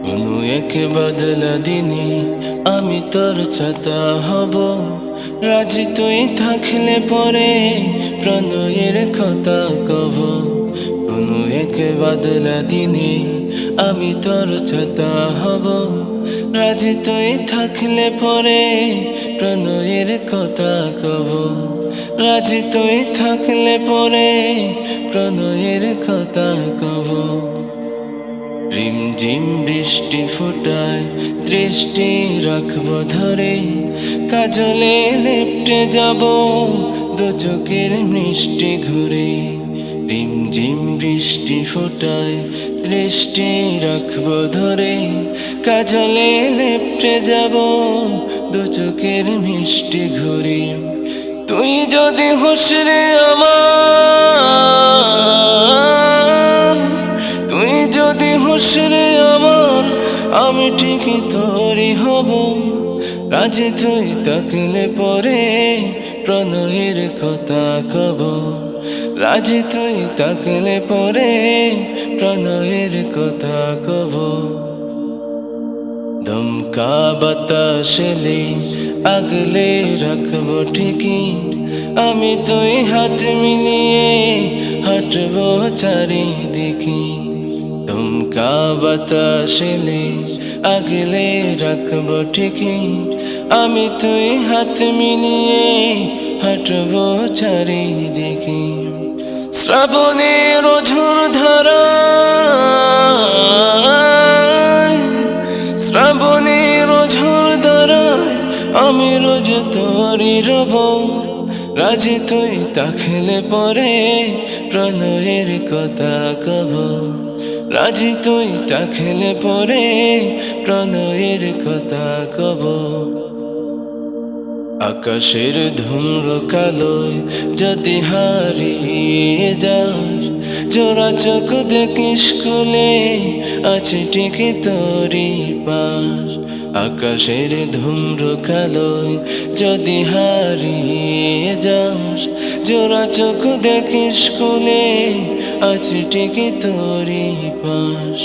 কোনো এক বদলা দিনে আমি তোর ছাতা হব, রাজি তুই থাকলে পরে প্রণয়ের কথা কব। কোনো এক বদলা দিনে আমি তোর ছাতা হব, রাজি তুই থাকলে পরে প্রণয়ের কথা কব। রাজি তুই থাকলে পরে প্রণয়ের কথা কব। রিমঝিম বৃষ্টি ফোটায় দৃষ্টি রাখব ধরে, কাজলে লেপ্টে যাব দু চোখের মিষ্টি ঘুরে। রিমঝিম বৃষ্টি ফোটায় দৃষ্টি রাখব ধরে, কাজলে লেপ্টে যাব দু চোখের মিষ্টি ঘুরে। তুই যদি হোস রে আমার, তুই যদি হোস রে আমার, আমি ঠিকই তোরই হব। রাজি তুই থাকলে পরে প্রণয়ের কথা কব। রাজি তুই থাকলে পরে প্রণয়ের কথা কব। দমকা বাতাসেলে আগলে রাখব ঠিকই, আমি তুই হাত মিলিয়ে হাঁটব চারিদিকে। দমকা বাতাসেলে আগলে রাখব ঠিকই, আমি তুই হাত মিলিয়ে হাঁটব চারিদিকে। শ্রাবণের ঝুর ধারা, শ্রাবণের ঝুর ধারায় আমি রোজ তোরই রব। রাজি তুই থাকলে পরে প্রণয়ের কথা কব। রাজি তুই থাকলে পরে প্রণয়ের কথা কব। আকাশের ধূম্র কালোয় যদি হারিয়ে যাস, জোড়া চোখ দেখিস খুলে আছে ঠিকই তোরই পাশ। আকাশের ধূম্র কালোয় যদি হারিয়ে যাস, জোড়া চোখ দেখিস খুলে আছে ঠিকই তোরই পাশ।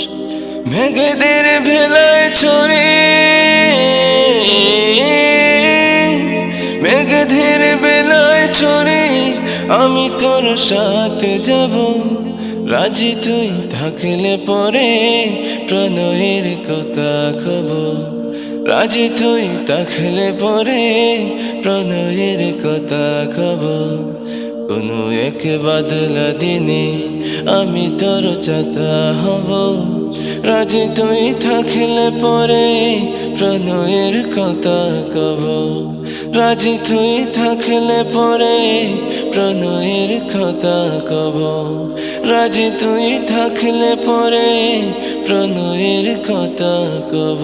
মেঘেদের ভেলায় ছড়ে, মেঘেদের বেলায় ছড়ে আমি তোর সাথে যাব। রাজি তুই থাকলে পরে প্রণয়ের কথা কব। রাজি তুই থাকলে পরে প্রণয়ের কথা কব। কোনো এক বদলা দিনে আমি তোর ছাতা হব, রাজি তুই থাকলে পরে প্রণয়ের কথা কব। রাজি তুই থাকলে পরে প্রণয়ের কথা কব। রাজি তুই থাকলে পরে প্রণয়ের কথা কব।